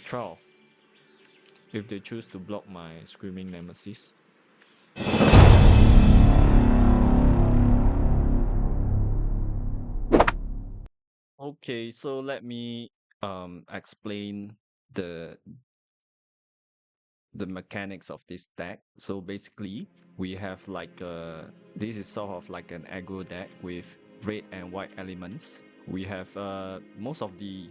12. If they choose to block my Screaming Nemesis. Okay, so let me explain the mechanics of this deck. So basically, we have like this is sort of like an aggro deck with red and white elements. We have most of the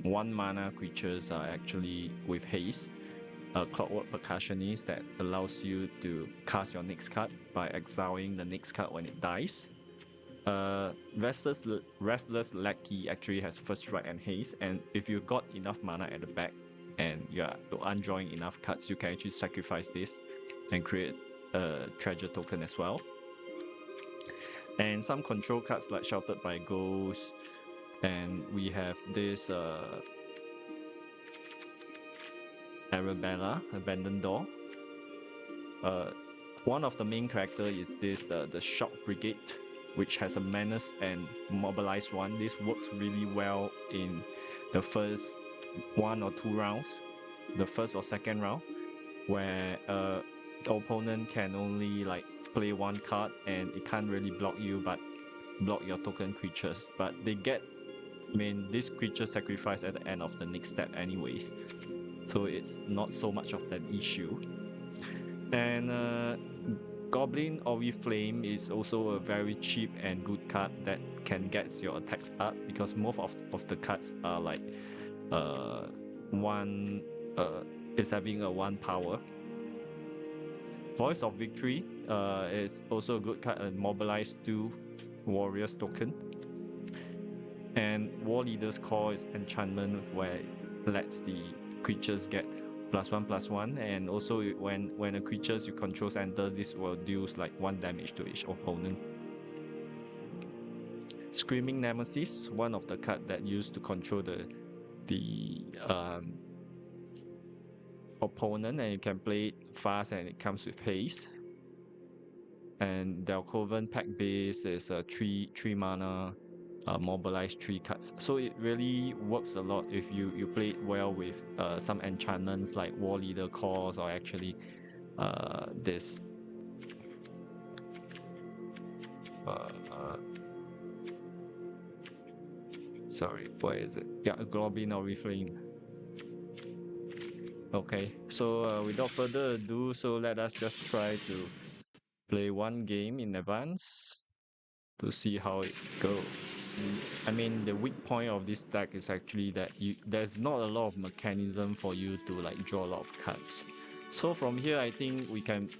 1 mana creatures are actually with haste. A Clockwork Percussionist that allows you to cast your next card by exiling the next card when it dies. Restless Lackey actually has first strike and haste, and if you got enough mana at the back and you are undrawing enough cards, you can actually sacrifice this and create a treasure token as well. And some control cards like Sheltered by Ghosts, and we have this Arabella, Abandoned Door. One of the main character is this the Shock Brigade, which has a menace and mobilize one. This works really well in the first 1 or 2 rounds, the first or second round, where the opponent can only like play 1 card and it can't really block you but block your token creatures. But they get, this creature sacrifice at the end of the next step anyways, so it's not so much of an issue. And Goblin Oriflame is also a very cheap and good card that can get your attacks up, because most of the cards are like is having a 1 power. Voice of Victory is also a good card, and mobilize 2 warriors token. And War Leader's Call is enchantment where it lets the creatures get +1/+1, and also when a creatures you control enter, this will deals like 1 damage to each opponent. Screaming Nemesis, one of the cards that used to control the opponent, and you can play it fast and it comes with haste. And Delcoven Pack Base is a 3 mana mobilize 3 cards, so it really works a lot if you play it well with some enchantments like War Leader Calls, or actually this sorry, where is it? Yeah, Goblin Oriflame. Okay, so without further ado, so let us just try to play 1 game in advance to see how it goes. The weak point of this deck is actually that there's not a lot of mechanism for you to like draw a lot of cards. So from here, I think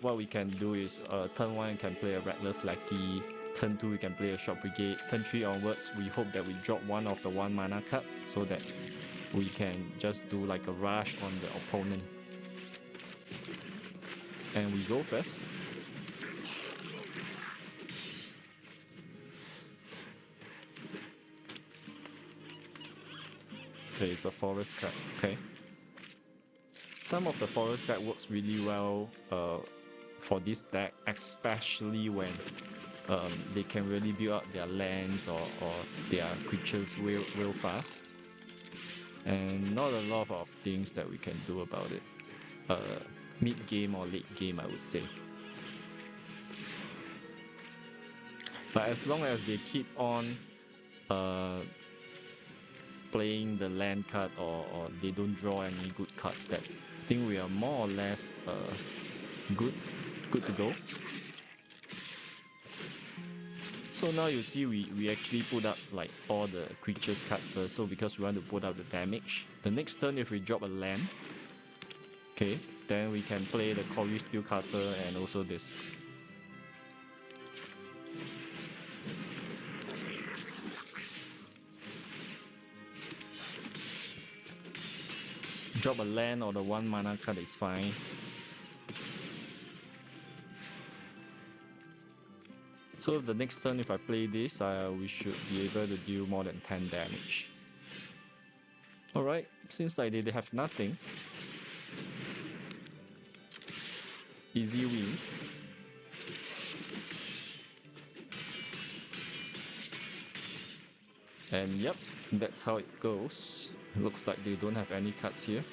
what we can do is turn 1 we can play a Reckless Lackey, turn 2 we can play a Shock Brigade, turn 3 onwards we hope that we drop 1 of the 1 mana card so that we can just do like a rush on the opponent. And we go first. Okay, it's a forest card. Okay. Some of the forest card works really well for this deck, especially when they can really build up their lands or their creatures real fast. And not a lot of things that we can do about it. Mid game or late game, I would say. But as long as they keep on playing the land card, or they don't draw any good cards, that I think we are more or less good to go. So now you see we actually put up like all the creatures card first, so because we want to put up the damage. The next turn if we drop a land, okay, then we can play the Corey Steel Cutter and also this. Drop a land or the 1 mana card is fine. So the next turn if I play this, we should be able to deal more than 10 damage. Alright, seems like they have nothing. Easy win. And yep, that's how it goes. Looks like they don't have any cards here.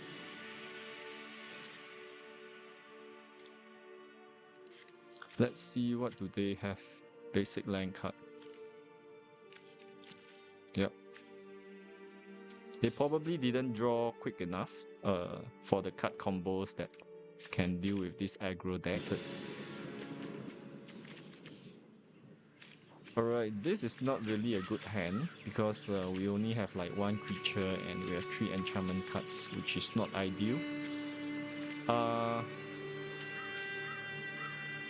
Let's see what do they have. Basic land card. Yep. They probably didn't draw quick enough for the card combos that can deal with this aggro deck. Alright, this is not really a good hand because we only have like one creature and we have 3 enchantment cards, which is not ideal.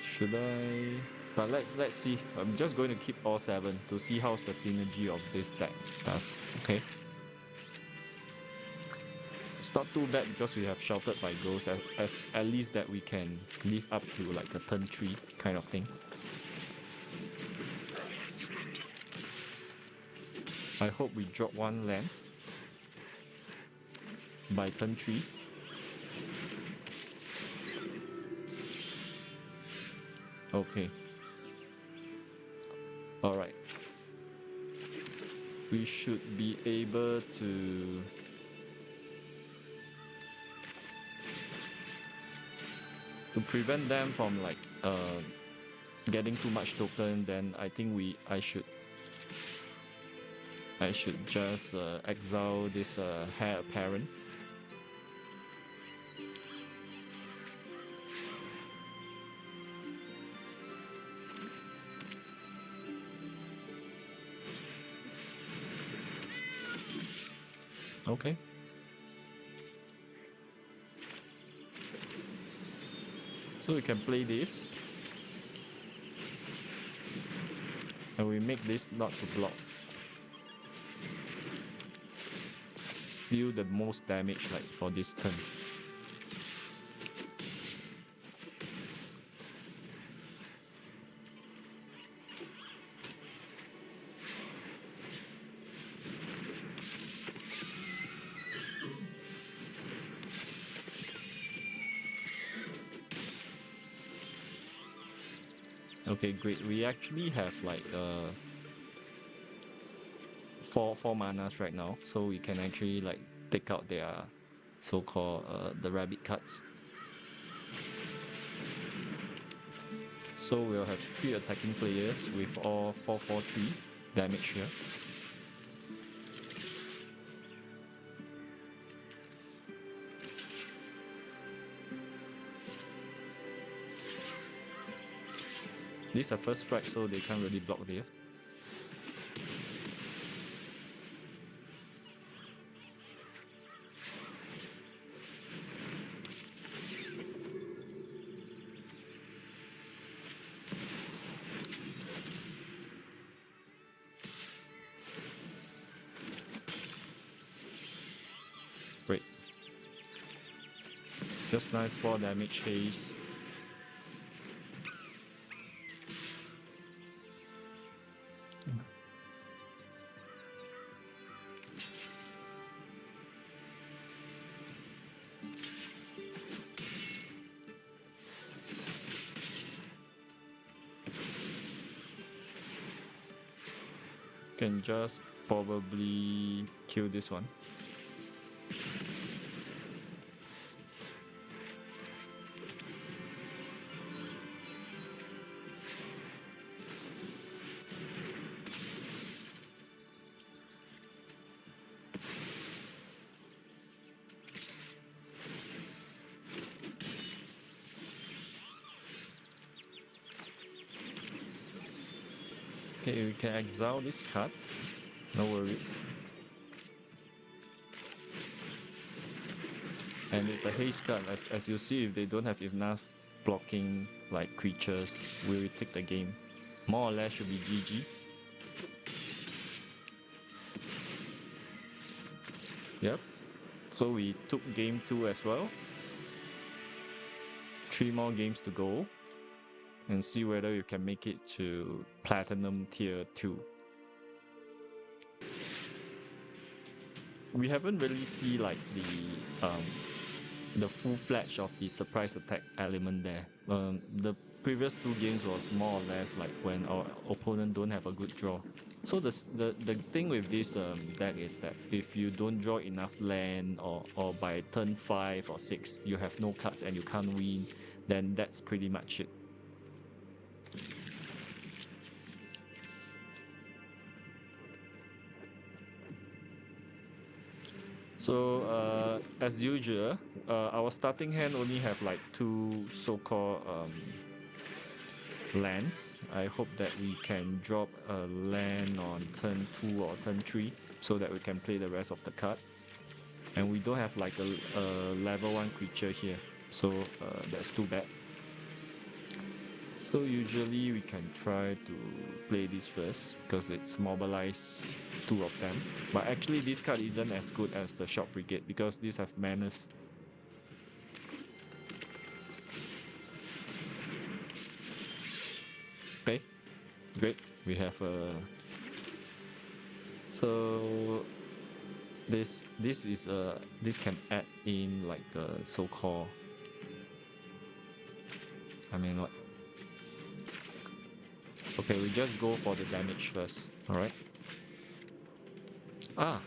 Should I? But let's see. I'm just going to keep all 7 to see how's the synergy of this deck does. Okay. It's not too bad because we have Sheltered by Ghosts, as at least that we can live up to like a turn 3 kind of thing. I hope we drop 1 land by turn 3. Okay. Alright. We should be able to prevent them from like getting too much token. Then I think I should just exile this Heir Apparent. Okay. So we can play this. And we make this not to block. Deal the most damage like for this turn. Okay, great. We actually have like four manas right now, so we can actually like take out their so-called the rabbit cards. So we'll have 3 attacking players with all 4/4/3 damage here. These are first strike, so they can't really block there. Great. Just nice 4 damage haste. Can just probably kill this one. Okay, we can exile this card. No worries. And it's a haste card. As you see, if they don't have enough blocking like creatures, we will take the game. More or less should be GG. Yep. So we took game 2 as well. 3 more games to go. And see whether you can make it to Platinum Tier 2. We haven't really seen like the full-fledged of the surprise attack element there. The previous 2 games was more or less like when our opponent don't have a good draw. So the thing with this deck is that if you don't draw enough land or by turn 5 or 6 you have no cards and you can't win, then that's pretty much it. So as usual, our starting hand only have like 2 so-called lands. I hope that we can drop a land on turn 2 or turn 3 so that we can play the rest of the card. And we don't have like a level 1 creature here, so that's too bad. So usually we can try to play this first because it's mobilized 2 of them. But actually this card isn't as good as the Shock Brigade because these have menace. Okay, great. We have a... So this is this can add in like a so-called... I mean what? Okay, we just go for the damage first, alright? Ah,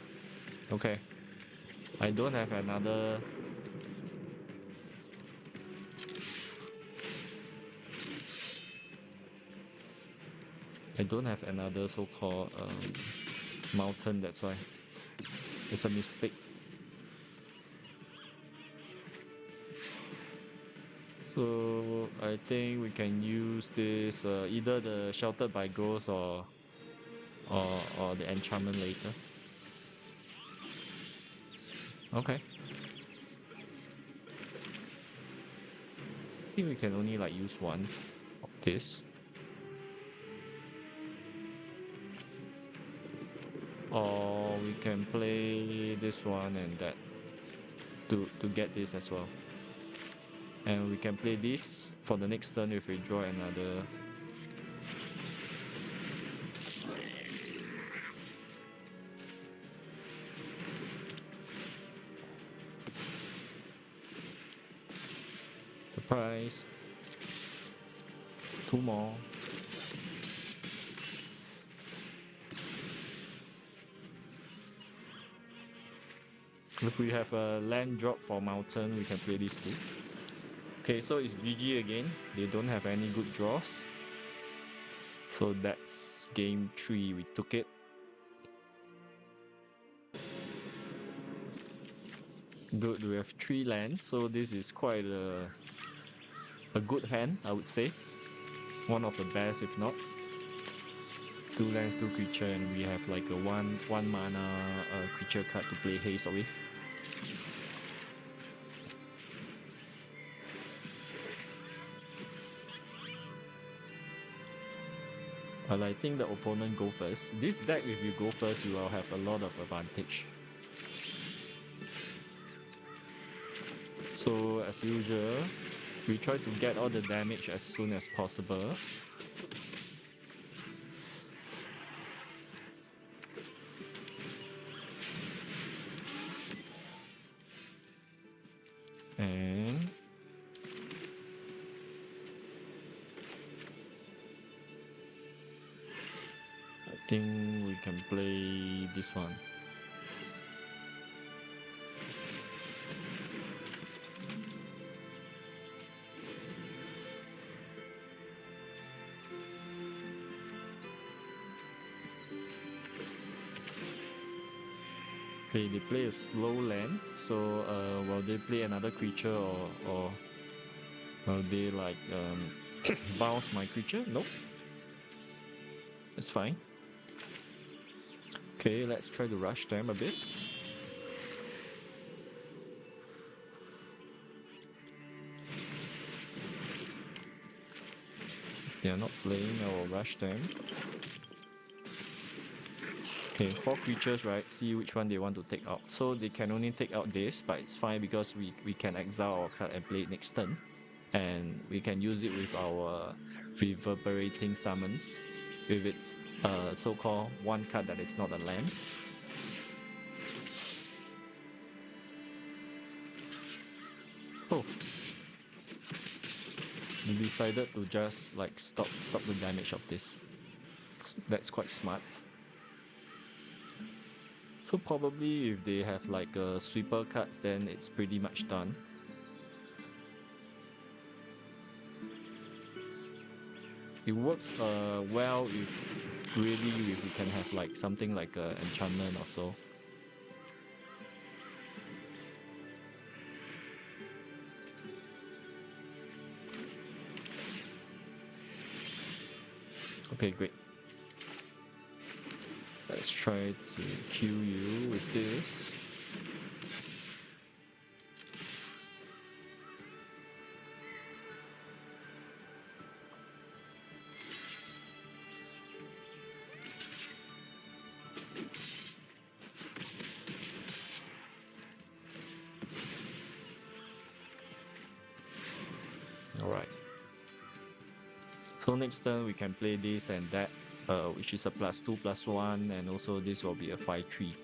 okay. I don't have another... I don't have another so-called mountain, that's why. It's a mistake. So I think we can use this either the Sheltered by Ghosts or the enchantment later. Okay. I think we can only like use once of this. Or we can play this one and that to get this as well. And we can play this for the next turn if we draw another. Surprise. 2 more. If we have a land drop for mountain, we can play this too. Okay, so it's GG again. They don't have any good draws. So that's game 3. We took it. Good, we have 3 lands, so this is quite a good hand, I would say. One of the best, if not. 2 lands, 2 creature, and we have like a 1 mana creature card to play haste with. But I think the opponent go first. This deck, if you go first, you will have a lot of advantage. So as usual, we try to get all the damage as soon as possible. And I think we can play this one. Okay, they play a slow land, so will they play another creature or will they like bounce my creature? Nope. It's fine. Okay, let's try to rush them a bit. They are not playing, I will rush them. Okay, 4 creatures, right? See which one they want to take out. So they can only take out this, but it's fine because we can exile our card and play it next turn. And we can use it with our reverberating summons. With its so-called 1 card that is not a land. Oh. We decided to just like stop the damage of this. That's quite smart. So probably if they have like sweeper cards, then it's pretty much done. It works well if you can have like something like a enchantment or so. Okay, great. Let's try to kill you with this. Alright. So next turn we can play this and that, which is a +2/+1, and also this will be a 5/3.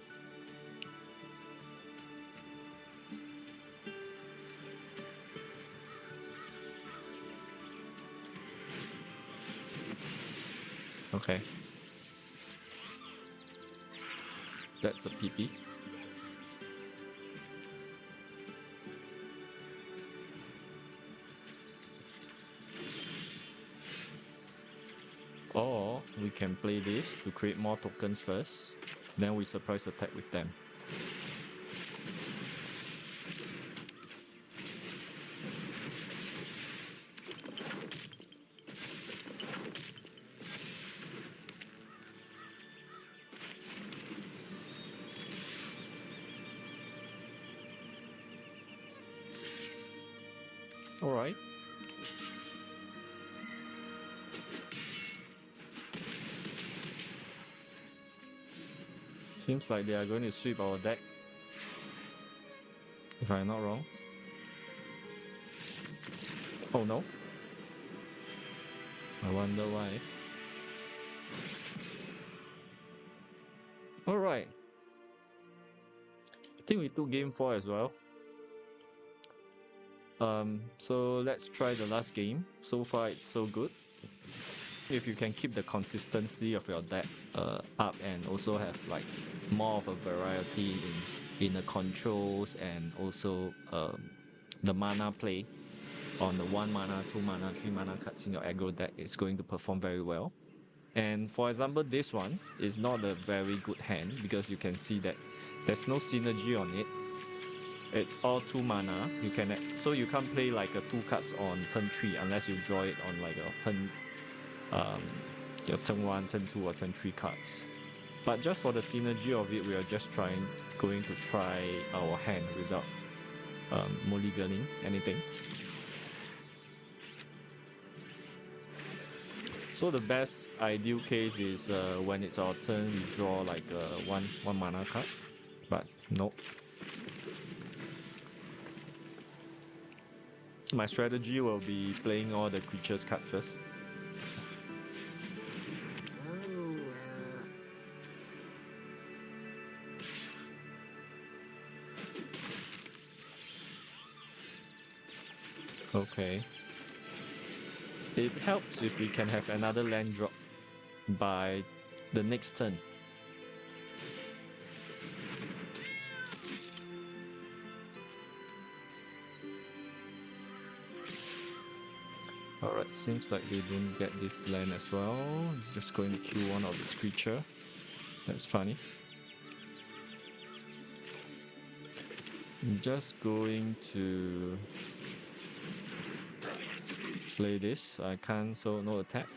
Okay. That's a pity. Or we can play this to create more tokens first, then we surprise attack with them. Alright. Seems like they are going to sweep our deck, if I'm not wrong. Oh no. I wonder why. Alright. I think we took game 4 as well. So let's try the last game. So far it's so good. If you can keep the consistency of your deck up and also have like more of a variety in the controls and also the mana play on the 1 mana, 2 mana, 3 mana cards in your aggro deck, is going to perform very well. And for example, this one is not a very good hand because you can see that there's no synergy on it. It's all 2 mana. So you can't play like a 2 cards on turn 3 unless you draw it on like a turn your turn 1, turn 2 or turn 3 cards. But just for the synergy of it, we are just going to try our hand without mulliganing anything. So the best ideal case is when it's our turn, we draw like a one mana card. But nope. My strategy will be playing all the creatures card first. Okay. It helps if we can have another land drop by the next turn. Alright, seems like they don't get this land as well. Just going to kill one of this creature. That's funny. I'm just going to play this. I can't, so no attack.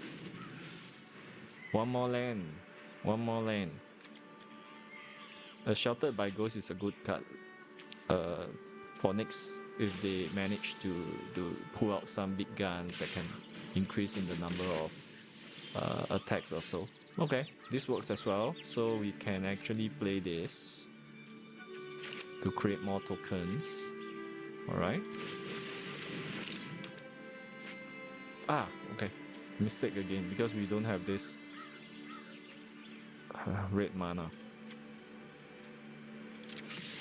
One more land. Sheltered by Ghost is a good card. For next, if they manage to pull out some big guns that can increase in the number of attacks or so. Okay, this works as well. So we can actually play this to create more tokens. Alright. Okay. Mistake again because we don't have this red mana.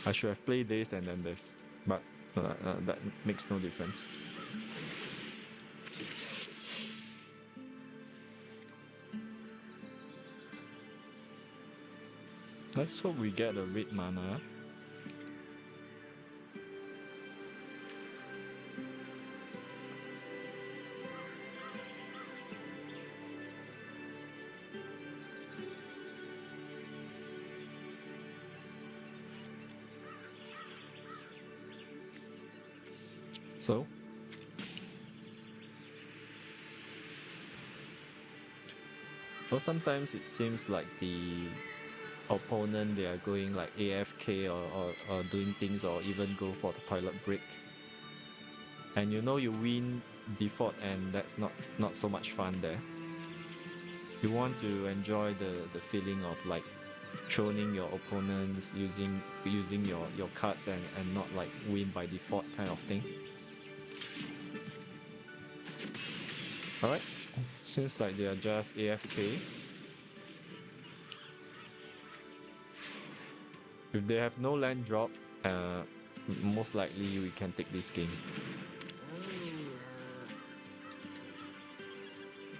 I should have played this and then this, but that makes no difference. Let's hope we get a red mana. So well, sometimes it seems like the opponent, they are going like AFK or doing things or even go for the toilet break. And you know you win default and that's not so much fun there. You want to enjoy the feeling of like troning your opponents using your cards and not like win by default kind of thing. Alright. Seems like they are just AFK. If they have no land drop, most likely we can take this game.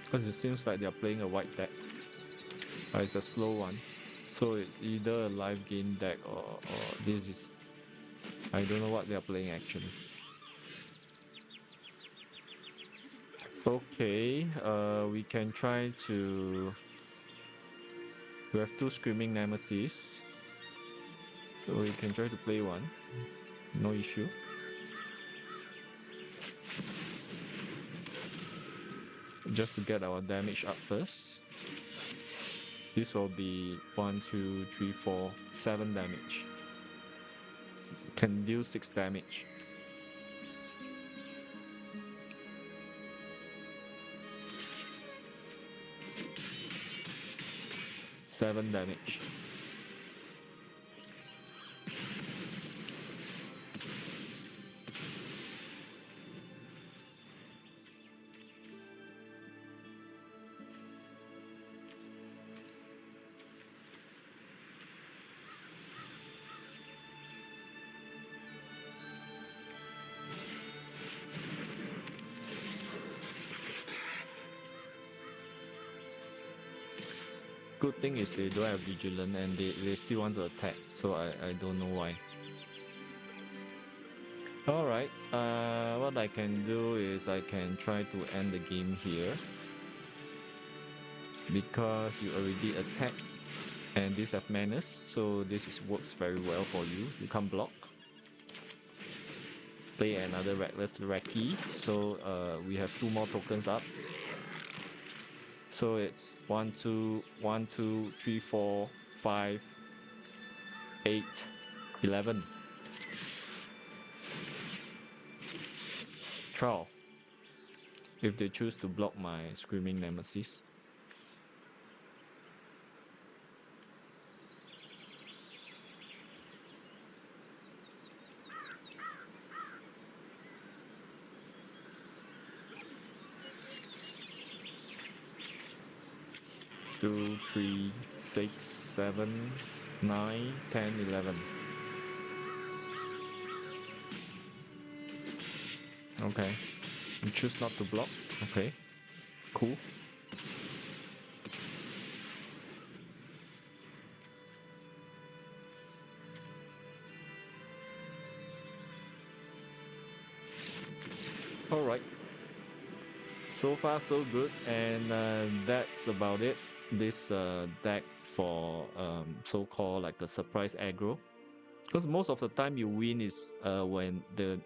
Because it seems like they are playing a white deck. It's a slow one. So it's either a live game deck or this is... I don't know what they are playing actually. Okay, we can try to... We have 2 Screaming Nemesis. So we can try to play one. No issue. Just to get our damage up first. This will be 1, 2, 3, 4, 7 damage. Can deal 6 damage. Seven damage. Good thing is they don't have Vigilant and they still want to attack, so I don't know why. Alright, what I can do is I can try to end the game here. Because you already attacked and this have menace, so works very well for you. You can't block. Play another Reckless Recce, so we have 2 more tokens up. So it's 1, 2, 1, 2, 3, 4, 5, 8, 11. 12. If they choose to block my Screaming Nemesis. Two, 3, 6, 7, 9, 10, 11. Okay. You choose not to block. Okay. Cool. Alright. So far so good, and that's about it. This deck for so-called like a surprise aggro. Because most of the time you win is when the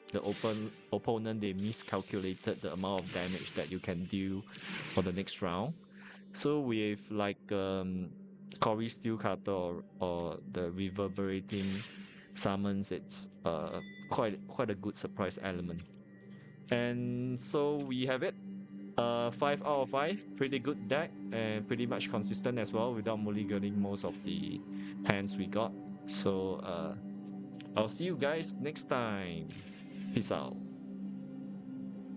opponent, they miscalculated the amount of damage that you can deal for the next round. So with like Cory Steelcutter or the reverberating summons, it's quite a good surprise element. And so we have it. 5 out of 5, pretty good deck and pretty much consistent as well without mulliganing most of the hands we got. So I'll see you guys next time. Peace out.